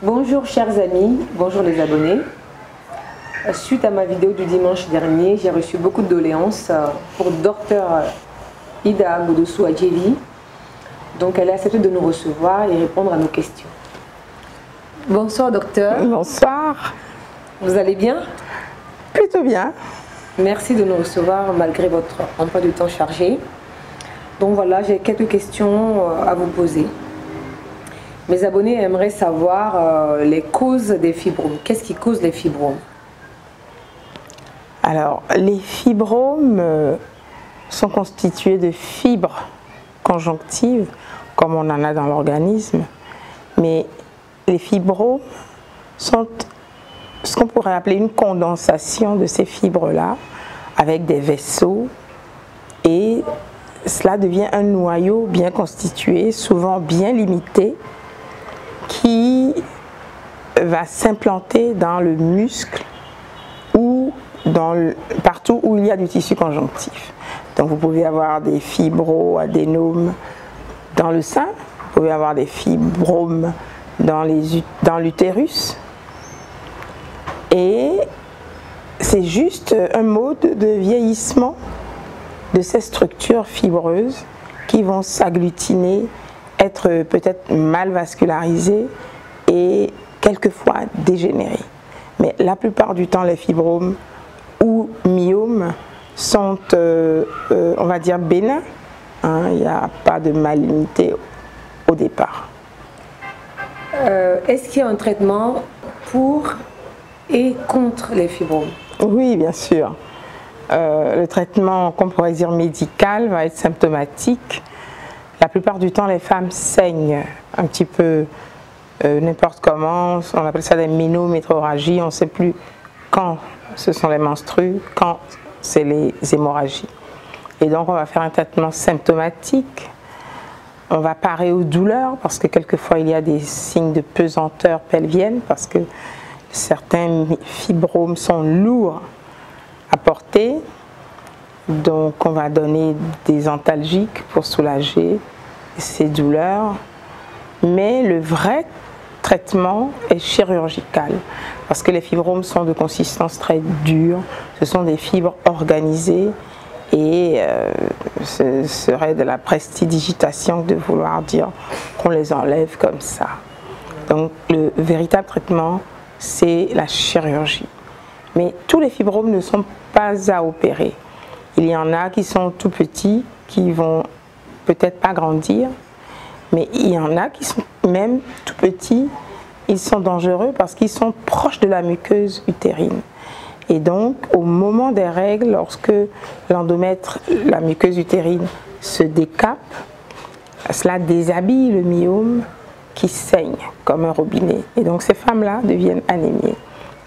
Bonjour chers amis, bonjour les abonnés. Suite à ma vidéo du dimanche dernier, j'ai reçu beaucoup de doléances pour Dr Ida Goudoussou Adjeli. Donc elle a accepté de nous recevoir et répondre à nos questions. Bonsoir docteur. Bonsoir. Vous allez bien? Plutôt bien. Merci de nous recevoir malgré votre emploi du temps chargé. Donc voilà, j'ai quelques questions à vous poser. Mes abonnés aimeraient savoir les causes des fibromes. Qu'est-ce qui cause les fibromes? Alors, les fibromes sont constitués de fibres conjonctives, comme on en a dans l'organisme. Mais les fibromes sont ce qu'on pourrait appeler une condensation de ces fibres-là, avec des vaisseaux. Et cela devient un noyau bien constitué, souvent bien limité, qui va s'implanter dans le muscle ou partout où il y a du tissu conjonctif. Donc vous pouvez avoir des fibroadénomes dans le sein, vous pouvez avoir des fibromes dans l'utérus. Et c'est juste un mode de vieillissement de ces structures fibreuses qui vont s'agglutiner, être peut-être mal vascularisées et quelquefois dégénérées. Mais la plupart du temps, les fibromes ou myomes sont, on va dire, bénins. Il n'y a pas de malignité au départ. Est-ce qu'il y a un traitement pour et contre les fibromes? Oui, bien sûr. Le traitement, qu'on pourrait dire médical, va être symptomatique. La plupart du temps, les femmes saignent un petit peu n'importe comment. On appelle ça des ménométrorragies. On ne sait plus quand ce sont les menstrues, quand c'est les hémorragies. Et donc, on va faire un traitement symptomatique. On va parer aux douleurs parce que quelquefois, il y a des signes de pesanteur pelvienne parce que certains fibromes sont lourds à porter. Donc, on va donner des antalgiques pour soulager ces douleurs. Mais le vrai traitement est chirurgical parce que les fibromes sont de consistance très dure. Ce sont des fibres organisées et ce serait de la prestidigitation de vouloir dire qu'on les enlève comme ça. Donc, le véritable traitement, c'est la chirurgie. Mais tous les fibromes ne sont pas à opérer. Il y en a qui sont tout petits, qui vont peut-être pas grandir, mais il y en a qui sont même tout petits, ils sont dangereux parce qu'ils sont proches de la muqueuse utérine. Et donc, au moment des règles, lorsque l'endomètre, la muqueuse utérine, se décape, cela déshabille le myome qui saigne comme un robinet. Et donc, ces femmes-là deviennent anémiées.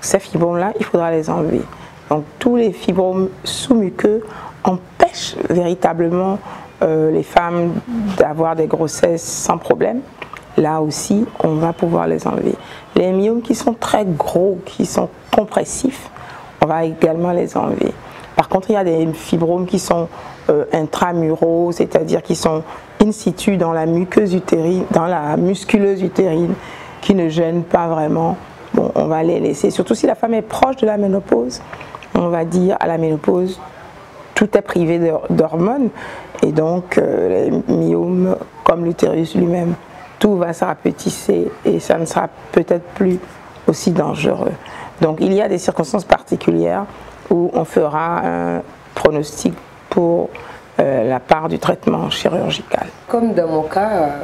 Ces fibromes-là, il faudra les enlever. Donc tous les fibromes sous-muqueux empêchent véritablement les femmes d'avoir des grossesses sans problème. Là aussi, on va pouvoir les enlever. Les myomes qui sont très gros, qui sont compressifs, on va également les enlever. Par contre, il y a des fibromes qui sont intramuraux, c'est-à-dire qui sont in situ dans la muqueuse utérine, dans la musculeuse utérine, qui ne gênent pas vraiment. Bon, on va les laisser, surtout si la femme est proche de la ménopause. On va dire à la ménopause, tout est privé d'hormones et donc les myomes, comme l'utérus lui-même, tout va se rapetisser et ça ne sera peut-être plus aussi dangereux. Donc il y a des circonstances particulières où on fera un pronostic pour la part du traitement chirurgical. Comme dans mon cas,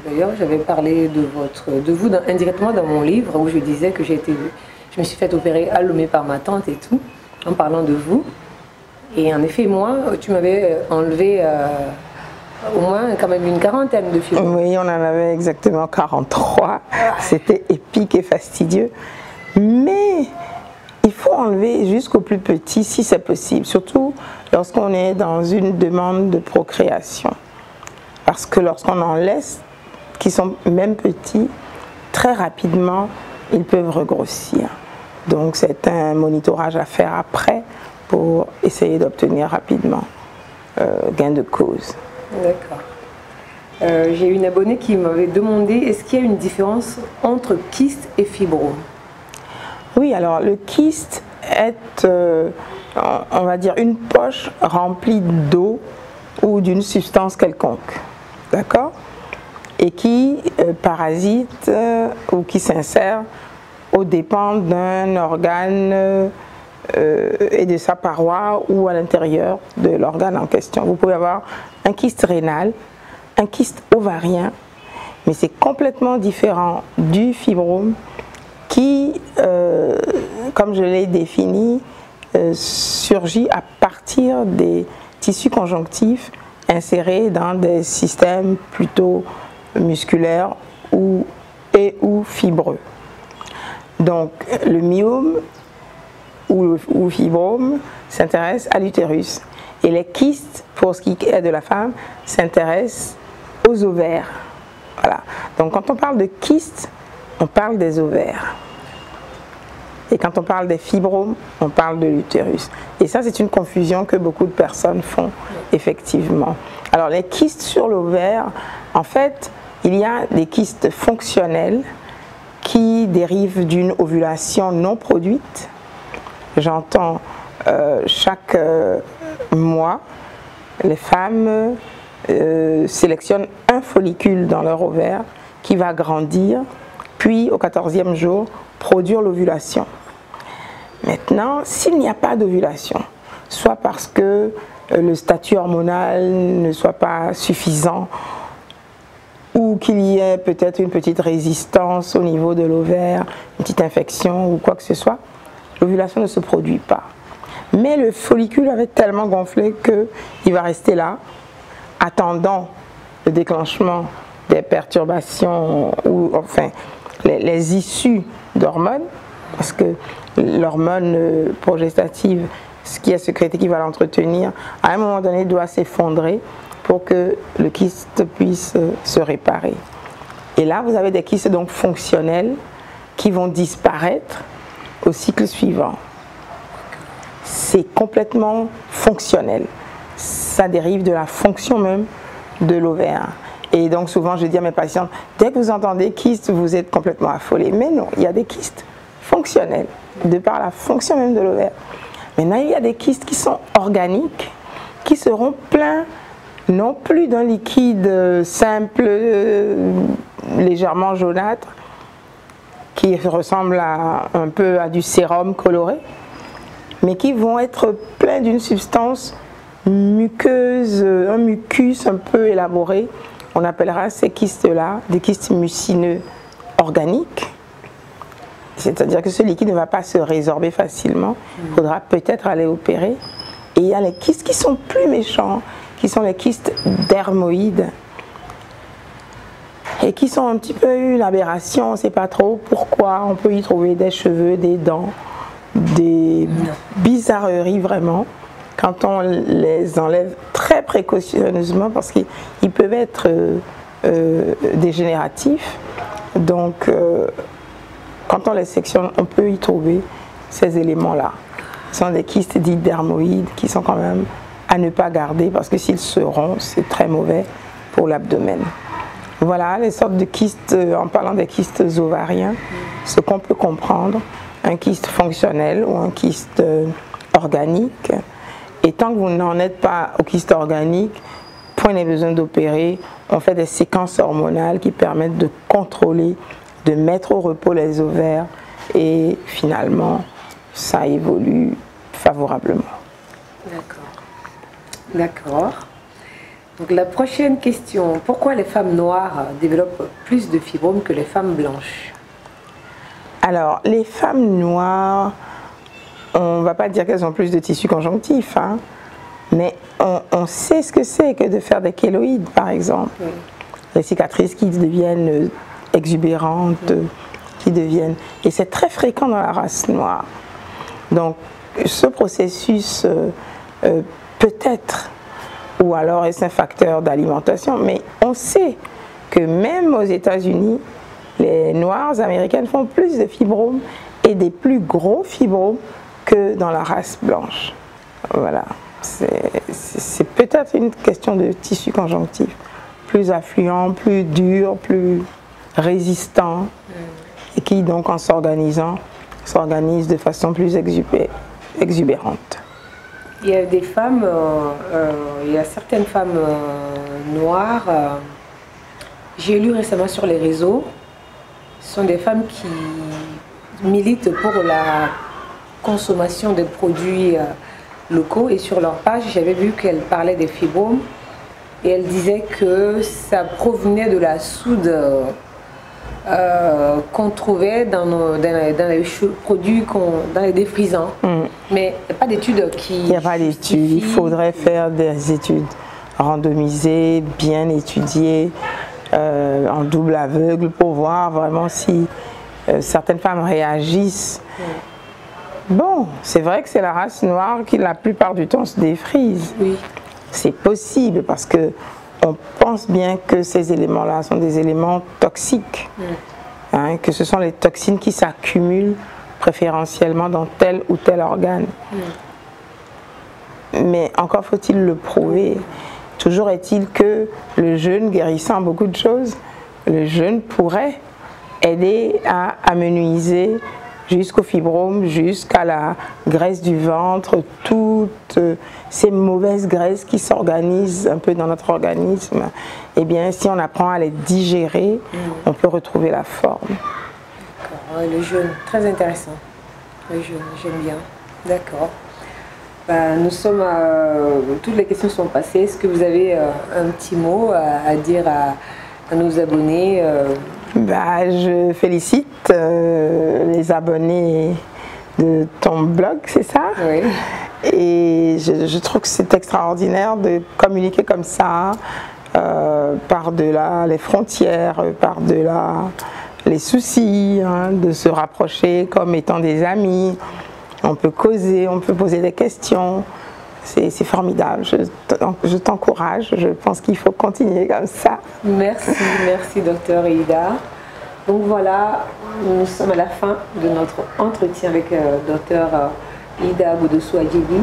d'ailleurs j'avais parlé de vous indirectement dans mon livre où je disais que je me suis fait opérer à Lomé par ma tante et tout, en parlant de vous. Et en effet, moi, tu m'avais enlevé au moins quand même une quarantaine de fibromes. Oui, on en avait exactement 43. C'était épique et fastidieux. Mais il faut enlever jusqu'au plus petit si c'est possible, surtout lorsqu'on est dans une demande de procréation. Parce que lorsqu'on en laisse, qui sont même petits, très rapidement, ils peuvent regrossir. Donc c'est un monitorage à faire après pour essayer d'obtenir rapidement gain de cause. D'accord. J'ai une abonnée qui m'avait demandé est-ce qu'il y a une différence entre kyste et fibrome? Oui, alors le kyste est, on va dire, une poche remplie d'eau ou d'une substance quelconque, d'accord? Et qui parasite ou qui s'insère aux dépens d'un organe et de sa paroi ou à l'intérieur de l'organe en question. Vous pouvez avoir un kyste rénal, un kyste ovarien, mais c'est complètement différent du fibrome qui, comme je l'ai défini, surgit à partir des tissus conjonctifs insérés dans des systèmes plutôt musculaires ou fibreux. Donc le myome ou fibrome s'intéresse à l'utérus et les kystes, pour ce qui est de la femme, s'intéressent aux ovaires. Voilà. Donc quand on parle de kystes, on parle des ovaires. Et quand on parle des fibromes, on parle de l'utérus. Et ça, c'est une confusion que beaucoup de personnes font, effectivement. Alors, les kystes sur l'ovaire, en fait, il y a des kystes fonctionnels qui dérivent d'une ovulation non produite. J'entends chaque mois, les femmes sélectionnent un follicule dans leur ovaire qui va grandir, puis au 14e jour, produire l'ovulation. Maintenant, s'il n'y a pas d'ovulation, soit parce que le statut hormonal ne soit pas suffisant, ou qu'il y ait peut-être une petite résistance au niveau de l'ovaire, une petite infection ou quoi que ce soit, l'ovulation ne se produit pas. Mais le follicule avait tellement gonflé qu'il va rester là, attendant le déclenchement des perturbations ou enfin les issues d'hormones, parce que l'hormone progestative, ce qui est sécrété, qui va l'entretenir, à un moment donné doit s'effondrer pour que le kyste puisse se réparer. Et là, vous avez des kystes donc fonctionnels qui vont disparaître au cycle suivant. C'est complètement fonctionnel. Ça dérive de la fonction même de l'ovaire. Et donc souvent je dis à mes patientes, dès que vous entendez kyste, vous êtes complètement affolés. Mais non, il y a des kystes fonctionnels, de par la fonction même de l'ovaire. Maintenant, il y a des kystes qui sont organiques, qui seront pleins non plus d'un liquide simple, légèrement jaunâtre, qui ressemble un peu à du sérum coloré, mais qui vont être pleins d'une substance muqueuse, un mucus un peu élaboré. On appellera ces kystes-là des kystes mucineux organiques. C'est-à-dire que ce liquide ne va pas se résorber facilement. Il faudra peut-être aller opérer. Et il y a les kystes qui sont plus méchants, qui sont les kystes dermoïdes. Et qui sont un petit peu une aberration, on ne sait pas trop pourquoi. On peut y trouver des cheveux, des dents, des bizarreries vraiment. Quand on les enlève très précautionneusement, parce qu'ils peuvent être dégénératifs. Donc, quand on les sectionne, on peut y trouver ces éléments-là. Ce sont des kystes dits dermoïdes qui sont quand même à ne pas garder parce que s'ils se rompent, c'est très mauvais pour l'abdomen. Voilà les sortes de kystes, en parlant des kystes ovariens, ce qu'on peut comprendre, un kyste fonctionnel ou un kyste organique. Et tant que vous n'en êtes pas au kyste organique, point n'est besoin d'opérer. On fait des séquences hormonales qui permettent de contrôler, de mettre au repos les ovaires et finalement, ça évolue favorablement. D'accord. D'accord. Donc la prochaine question, pourquoi les femmes noires développent plus de fibromes que les femmes blanches? Alors, les femmes noires, on ne va pas dire qu'elles ont plus de tissu conjonctif, hein, mais on sait ce que c'est que de faire des kéloïdes, par exemple. Oui. Les cicatrices qui deviennent exubérantes, qui deviennent... Et c'est très fréquent dans la race noire. Donc, ce processus peut-être, ou alors est-ce un facteur d'alimentation, mais on sait que même aux États-Unis, les noires américaines font plus de fibromes et des plus gros fibromes que dans la race blanche. Voilà. C'est peut-être une question de tissu conjonctif plus affluents, plus durs, plus résistants, et qui donc en s'organisant, s'organisent de façon plus exubérante. Il y a des femmes, il y a certaines femmes noires, j'ai lu récemment sur les réseaux, ce sont des femmes qui militent pour la consommation de produits locaux, et sur leur page j'avais vu qu'elles parlaient des fibromes et elles disaient que ça provenait de la soude qu'on trouvait dans les produits, dans les défrisants. Mais il n'y a pas d'études qui... Il n'y a pas d'études, il faudrait faire des études randomisées, bien étudiées, en double aveugle, pour voir vraiment si certaines femmes réagissent. Bon, c'est vrai que c'est la race noire qui la plupart du temps se défrise. Oui. C'est possible parce que on pense bien que ces éléments-là sont des éléments toxiques, hein, que ce sont les toxines qui s'accumulent préférentiellement dans tel ou tel organe. Mais encore faut-il le prouver. Toujours est-il que le jeûne, guérissant beaucoup de choses, le jeûne pourrait aider à amenuiser jusqu'au fibrome, jusqu'à la graisse du ventre, toutes ces mauvaises graisses qui s'organisent un peu dans notre organisme. Eh bien, si on apprend à les digérer, on peut retrouver la forme. D'accord, le jeûne, très intéressant. Le jeûne, j'aime bien. D'accord. Nous sommes, toutes les questions sont passées. Est-ce que vous avez un petit mot à dire à nos abonnés? Je félicite les abonnés de ton blog, c'est ça? Oui. Et je trouve que c'est extraordinaire de communiquer comme ça, par-delà les frontières, par-delà les soucis, hein, de se rapprocher comme étant des amis. On peut causer, on peut poser des questions. C'est formidable. Je t'encourage. Je pense qu'il faut continuer comme ça. Merci, merci docteur Ida. Donc voilà, nous sommes à la fin de notre entretien avec docteur Ida Boudessou-Adjili.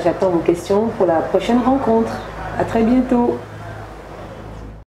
J'attends vos questions pour la prochaine rencontre. À très bientôt.